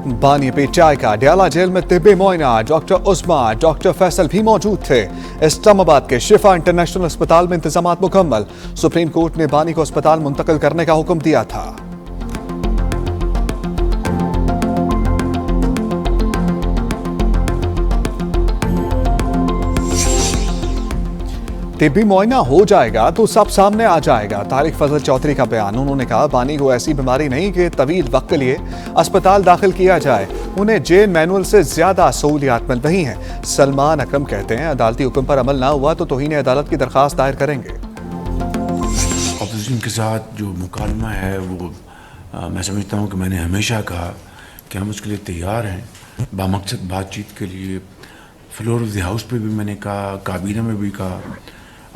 बानी पे चाय का डयाला जेल में तिब्बी मुआयना डॉक्टर उस्मा डॉक्टर फैसल भी मौजूद थे। इस्लामाबाद के शिफा इंटरनेशनल अस्पताल में इंतजामात मुकम्मल। सुप्रीम कोर्ट ने बानी को अस्पताल मुंतकिल करने का हुक्म दिया था। तिब्बी मुआयना हो जाएगा तो सब सामने आ जाएगा। तारिक फजल चौधरी का बयान। उन्होंने कहा बानी को ऐसी बीमारी नहीं कि तवील वक्त के लिए अस्पताल दाखिल किया जाए, उन्हें जेल मैनुअल से ज्यादा सहूलियात मिल रही हैं। सलमान अकरम कहते हैं अदालती हुक्म पर अमल ना हुआ तो तौहीन अदालत की दरखास्त दायर करेंगे। अपोजिशन के साथ जो मुकालमा है वो मैं समझता हूँ कि मैंने हमेशा कहा कि हम उसके लिए तैयार हैं। बामकसद बातचीत के लिए फ्लोर ऑफ द हाउस पे भी मैंने कहा, काबीना में भी कहा।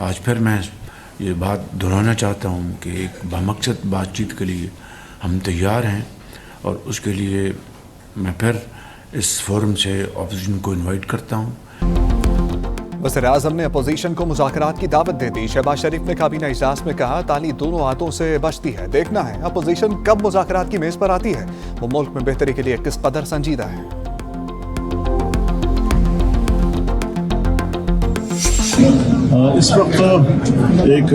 आज फिर मैं ये बात दोहराना चाहता हूँ कि एक बामकसद बातचीत के लिए हम तैयार हैं और उसके लिए मैं फिर इस फोरम से अपोजिशन को इनवाइट करता हूँ। वज़ीर-ए-आज़म ने अपोजिशन को मुज़ाकरात की दावत दे दी। शहबाज शरीफ ने काबीना इजलास में कहा ताली दोनों हाथों से बचती है, देखना है अपोजिशन कब मुज़ाकरात की मेज पर आती है, वो मुल्क में बेहतरी के लिए किस कदर संजीदा है। इस वक्त एक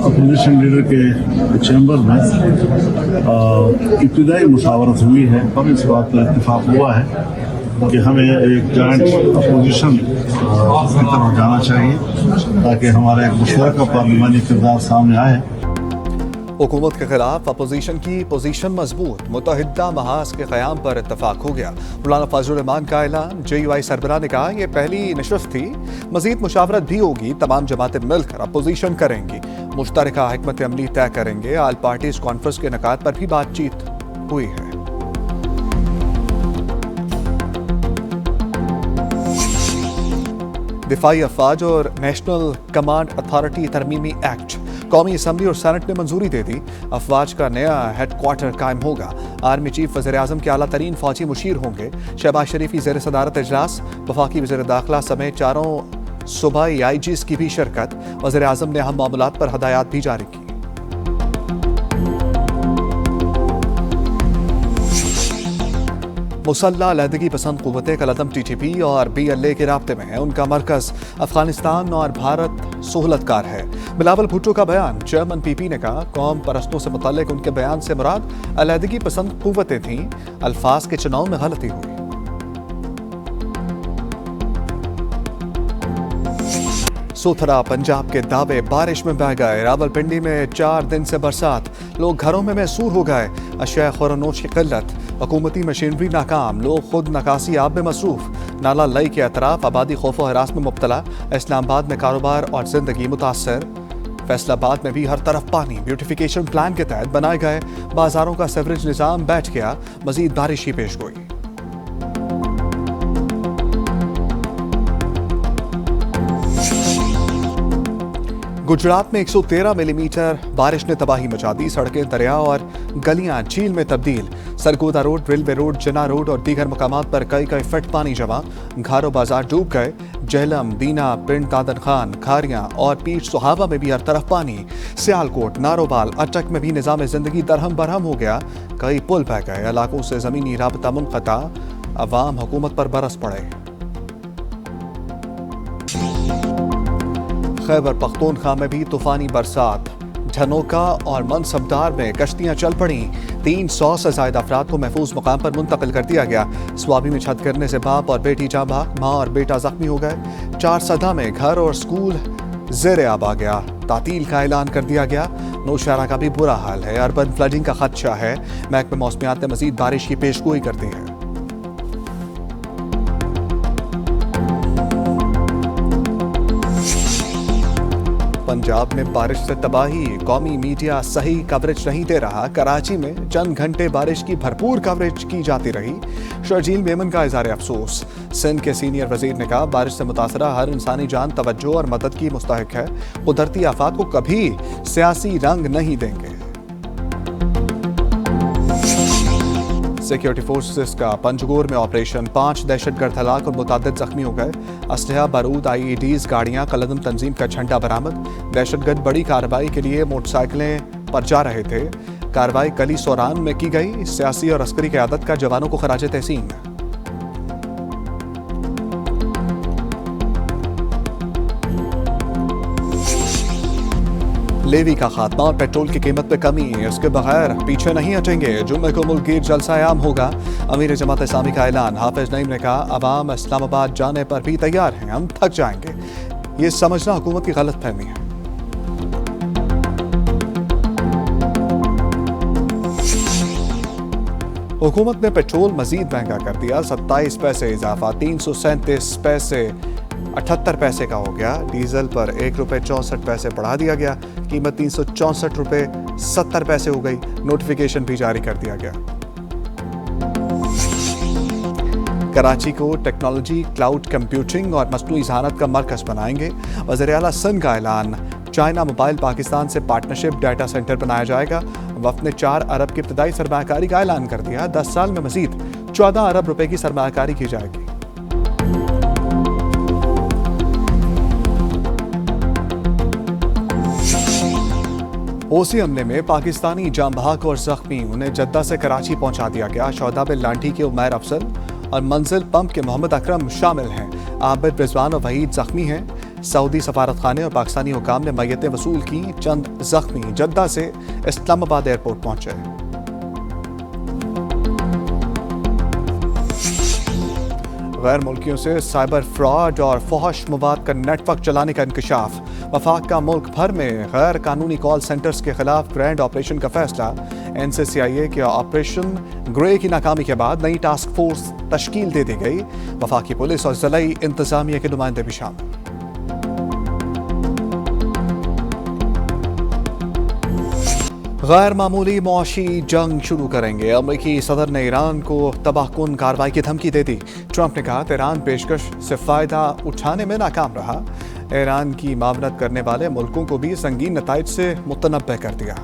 अपोजिशन लीडर के चैम्बर में इब्तिदाई मुशावरत हुई है और इस बात पर इत्तेफाक हुआ है कि हमें एक जॉइंट अपोजिशन की तरफ जाना चाहिए ताकि हमारा एक मुश्तरका पार्लिमानी किरदार सामने आए। हुकूमत के खिलाफ अपोजिशन की पोजीशन मजबूत, मुत्तहिदा महाज के क़याम पर इत्तफाक हो गया। मौलाना फजलुर रहमान का ऐलान। JUI सरबराह ने कहा यह पहली नशस्त थी, मजीद मुशावरत भी होगी, तमाम जमातें मिलकर अपोजिशन करेंगी, मुश्तरका हिकमत अमली तय करेंगे। ऑल पार्टीज कॉन्फ्रेंस के इनेकाद पर भी बातचीत हुई है। दिफाई अफवाज और नेशनल कमांड अथॉरिटी तरमीमी एक्ट कौमी असम्बली और सेनेट ने मंजूरी दे दी। अफवाज का नया हेडक्वार्टर कायम होगा। आर्मी चीफ वज़ीर-ए-आज़म के आला तरीन फौजी मुशीर होंगे। शहबाज शरीफ की ज़ेर सदारत इजलास, वफाकी वज़ीर दाखिला समेत चारों सूबाई IGs की भी शिरकत। वज़ीर-ए-आज़म ने अहम मामलात पर हदायत भी जारी की। मुसल्लह अलहदगी पसंद क़ुव्वतें कलअदम TTP और BLA के राब्ते में है। उनका मरकज़ अफगानिस्तान और भारत सहूलतकार है। बिलावल भुट्टो का बयान। चेयरमैन PP ने कहा कौम परस्तों से मुतल्लिक उनके बयान से मुराद अलहदगी पसंद क़ुव्वतें थीं, अल्फाज के चुनाव में गलती हुई। सोथरा पंजाब के दावे बारिश में बह गए। रावलपिंडी में 4 दिन से बरसात, लोग घरों में महसूर हो गए। अशिया खुरानोश की किल्लत, हुकूमती मशीनरी नाकाम, लोग खुद नकासी आब में मसरूफ। नाला लई के अतराफ आबादी खौफ व हरास में मुब्तला। इस्लामाबाद में कारोबार और जिंदगी मुतासर। फैसलाबाद में भी हर तरफ पानी। ब्यूटिफिकेशन प्लान के तहत बनाए गए बाजारों का सीवरेज निज़ाम बैठ गया। मजीद बारिश की पेशगोई। गुजरात में 113 मिलीमीटर बारिश ने तबाही मचा दी। सड़कें, दरिया और गलियां झील में तब्दील। सरगोदा रोड, रेलवे रोड, जना रोड और दीगर मकामात पर कई फीट पानी जमा। घारो बाजार डूब गए। जहलम, दीना, पिंड दादन खान, खारियां और पीर सुहावा में भी हर तरफ पानी। सियालकोट, नारोबाल, अटक में भी निज़ाम जिंदगी दरहम बरहम हो गया। कई पुल बह गए। इलाकों से ज़मीनी राबता मुनक़ता। अवाम हुकूमत पर बरस पड़े। खैबर पख्तूनख्वा में भी तूफानी बरसात। झनोका और मनसबदार में कश्तियां चल पड़ी। 300 से ज्यादा अफराद को महफूज मकाम पर मुंतकिल कर दिया गया। स्वाबी में छत गिरने से बाप और बेटी जाँ भाग, माँ और बेटा जख्मी हो गए। 4 सदा में घर और स्कूल ज़ेर आब आ गया। तातील का ऐलान कर दिया गया। नौशहरा का भी बुरा हाल है। अर्बन फ्लडिंग का खदशा है। महकमा मौसमियात ने मजीद बारिश की पेशगोई कर दी है। पंजाब में बारिश से तबाही, कौमी मीडिया सही कवरेज नहीं दे रहा। कराची में चंद घंटे बारिश की भरपूर कवरेज की जाती रही। शर्जील मेमन का इज़हार अफसोस। सिंध के सीनियर वजीर ने कहा बारिश से मुतासरा हर इंसानी जान तवज्जो और मदद की मुस्तहिक है। कुदरती आफात को कभी सियासी रंग नहीं देंगे। सिक्योरिटी फोर्सेस का पंजगोर में ऑपरेशन, 5 दहशतगर्द हलाक और मुतादिद जख्मी हो गए। असलहा, बारूद, IEDs, गाड़ियां, कलदम तंजीम का झंडा बरामद। दहशतगर्द बड़ी कार्रवाई के लिए मोटरसाइकिलें पर जा रहे थे। कार्रवाई कली सोरान में की गई। सियासी और अस्करी क़यादत का जवानों को खराज तहसीन। लेवी का खात्मा और पेट्रोल की कीमत में कमी, इसके बगैर पीछे नहीं हटेंगे। जुम्मे को मुल्कगीर जलसा-ए-आम होगा। अमीर जमात इस्लामी का ऐलान। हाफिज नईम ने कहा, अवाम इस्लामाबाद जाने पर भी तैयार हैं, हम थक जाएंगे। ये समझना हुकूमत की गलत फहमी है। हुकूमत ने पेट्रोल मजीद महंगा कर दिया। 27 पैसे इजाफा 337 पैसे 78 पैसे का हो गया। डीजल पर ₹1.64 बढ़ा दिया गया। कीमत ₹364.70 हो गई। नोटिफिकेशन भी जारी कर दिया गया। कराची को टेक्नोलॉजी, क्लाउड कंप्यूटिंग और मसनूई ज़हानत का मरकज़ बनाएंगे। वज़ीर आला सिंध का ऐलान। चाइना मोबाइल पाकिस्तान से पार्टनरशिप डाटा सेंटर बनाया जाएगा। वफ़द ने 4 अरब की इब्तदाई सरमायाकारी का ऐलान कर दिया। 10 साल में मजीद 14 अरब रुपए की सरमायाकारी की जाएगी। ओसी हमले में पाकिस्तानी जाम बहक और जख्मी, उन्हें जद्दा से कराची पहुंचा दिया गया। शौदा में लांठी के उमैर अफजल और मंजिल पंप के मोहम्मद अकरम शामिल हैं। आबिद, रिजवान और वहीद जख्मी हैं। सऊदी सफारत खाने और पाकिस्तानी हुकाम ने मैयतें वसूल की। चंद जख्मी जद्दा से इस्लामाबाद एयरपोर्ट पहुंचे। गैर मुल्कियों से साइबर फ्रॉड और फहश मवाद का नेटवर्क चलाने का इंकशाफ। वफाक का मुल्क भर में गैर कानूनी कॉल सेंटर्स के खिलाफ ग्रैंड ऑपरेशन का फैसला। NCCIA के ऑपरेशन ग्रे की नाकामी के बाद नई टास्क फोर्स तश्कील दे दी गई। वफाकी पुलिस और ज़िलाई इंतजामिया के नुमाइंदे भी शामिल। गैर मामूली मुआशी जंग शुरू करेंगे। अमेरिकी सदर ने ईरान को तबाहकुन कार्रवाई की धमकी दे दी। ट्रंप ने कहा, तेहरान पेशकश से फ़ायदा उठाने में नाकाम रहा। ईरान की मावनत करने वाले मुल्कों को भी संगीन नताइज से मुतनब्बे कर दिया।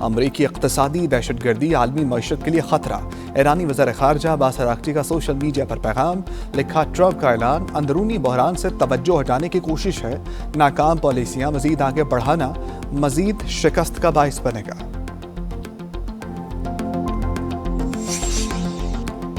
अमरीकी इक़्तिसादी दहशतगर्दी आलमी मईशत के लिए खतरा। ईरानी वज़ीर ख़ारजा अब्बास अराग़ची का सोशल मीडिया पर पैगाम। लिखा, ट्रंप का ऐलान अंदरूनी बहरान से तवज्जो हटाने की कोशिश है। नाकाम पॉलिसियाँ मज़ीद आगे बढ़ाना मज़ीद शिकस्त का बाइस बनेगा।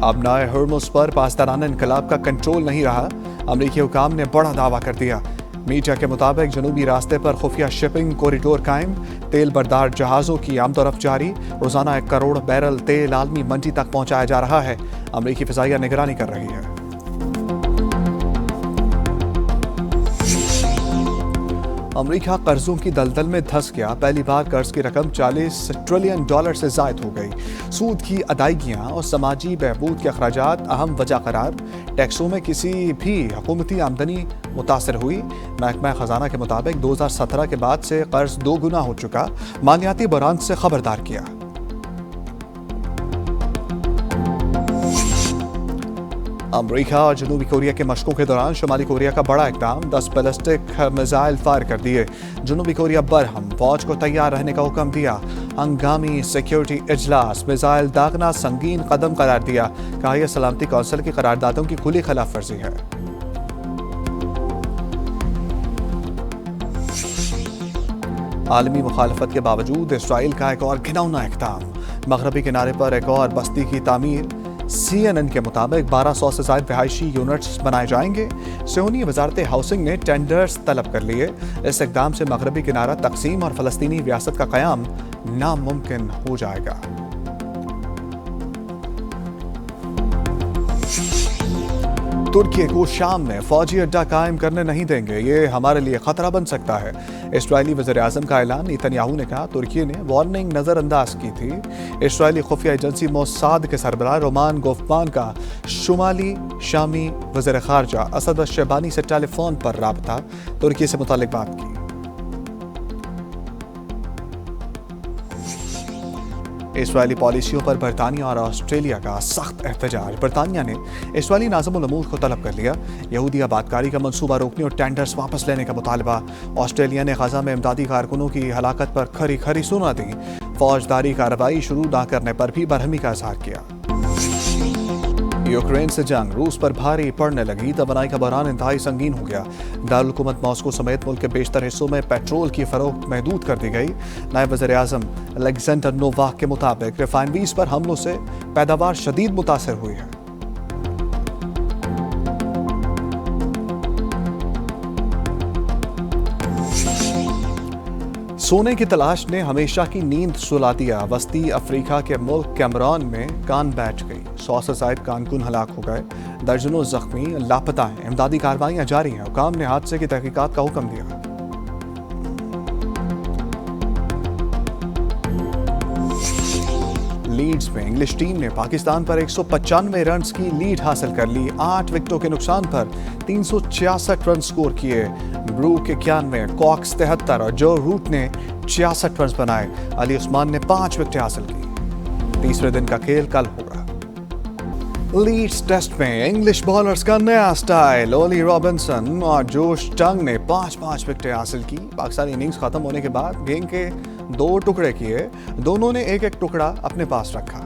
अब नए हर्मुज़ पर पासदाराना इनकलाब का कंट्रोल नहीं रहा। अमरीकी हुकाम ने बड़ा दावा कर दिया। मीडिया के मुताबिक जनूबी रास्ते पर खुफिया शिपिंग कॉरिडोर कायम। तेल बरदार जहाज़ों की आमदोरफ्त जारी। रोज़ाना 1 करोड़ बैरल तेल आलमी मंडी तक पहुंचाया जा रहा है। अमरीकी फ़िज़ाइया निगरानी कर रही है। अमरीका कर्जों की दलदल में धंस गया। पहली बार कर्ज की रकम $40 ट्रिलियन से ज़ायद हो गई। सूद की अदायगियाँ और समाजी बहबूद के अखराजात अहम वजह करार। टैक्सों में किसी भी हुकूमती आमदनी मुतासर हुई। महकमा ख़जाना के मुताबिक 2017 के बाद से कर्ज 2 गुना हो चुका। मालियाती बहरान से खबरदार किया। अमरीका और जनूबी कोरिया के मशकों के दौरान शुमाली कोरिया का बड़ा इक़दाम। 10 बैलिस्टिक मिसाइल फायर कर दिए। जनूबी कोरिया बरहम, फौज को तैयार रहने का हुक्म दिया। हंगामी सिक्योरिटी इजलास, मिसाइल दागना संगीन कदम करार दिया। कहा, यह सलामती कौंसिल की करारदादों की खुली खिलाफ वर्जी है। आलमी मुखालफत के बावजूद इसराइल का एक और घिनौना इक़दाम। मगरबी किनारे पर एक और बस्ती की तामीर। CNN के मुताबिक 1200 से ज़ायद रिहायशी यूनिट्स बनाए जाएंगे। सियोनी वजारत हाउसिंग ने टेंडर्स तलब कर लिए। इस इक़दाम से मगरबी किनारा तकसीम और फ़लस्तीनी रियासत का क़याम नामुमकिन हो जाएगा। तुर्की को शाम में फौजी अड्डा कायम करने नहीं देंगे, ये हमारे लिए खतरा बन सकता है। इस्राएली वज़ीर आज़म का ऐलान। नेतन्याहू ने कहा, तुर्की ने वार्निंग नज़रअंदाज की थी। इस्राएली खुफिया एजेंसी मोसाद के सरबराह रोमान गोफमान का शुमाली शामी वज़ीर ख़ारजा असद अश-शबानी से टेलीफोन पर राबता। तुर्की से मुतालिक बात की। इसराइली पॉलिसियों पर बरतानिया और ऑस्ट्रेलिया का सख्त एहतजाज। बरतानिया ने इसराइली नाज़िमुल अमूर को तलब कर लिया। यहूदी आबादकारी का मंसूबा रोकने और टेंडर्स वापस लेने का मुतालबा। ऑस्ट्रेलिया ने गजा में इमदादी कारकुनों की हलाकत पर खरी खरी सुना दी। फौजदारी कार्रवाई शुरू न करने पर भी बरहमी का इजहार किया। यूक्रेन से जंग रूस पर भारी पड़ने लगी, तवानाई का बहरान इंतहाई संगीन हो गया। दारुल हुकूमत मॉस्को समेत मुल्क के बेशतर हिस्सों में पेट्रोल की फरोख्त महदूद कर दी गई। नायब वज़ीर आज़म अलेक्जेंडर नोवाक के मुताबिक रिफाइनरीज पर हमलों से पैदावार शदीद मुतासर हुई है। सोने की तलाश ने हमेशा की नींद सुला दिया। वस्ती अफ्रीका के मुल्क कैमरून में कान बैठ गई। 100 से ज़ायद कारकुन हलाक हो गए, दर्जनों जख्मी लापता हैं। इमदादी कार्रवाइयां जारी हैं। हुकाम ने हादसे की तहकीकात का हुक्म दिया। लीड्स में इंग्लिश टीम ने पाकिस्तान पर 195 रन की लीड हासिल कर ली। 8 विकेटों के नुकसान पर 366 रन स्कोर किए। ब्रूक 91, कॉक्स 73 और जो रूट ने 66 रन बनाए। अली उस्मान ने 5 विकेटें हासिल की। तीसरे दिन का खेल कल होगा। लीड्स टेस्ट में इंग्लिश बॉलर्स का नया स्टाइल। ओली रॉबिन्सन और जोश टंग ने 5-5 विकेटें हासिल की। पाकिस्तानी इनिंग्स खत्म होने के बाद गेंद के 2 टुकड़े किए। दोनों ने एक-एक टुकड़ा अपने पास रखा।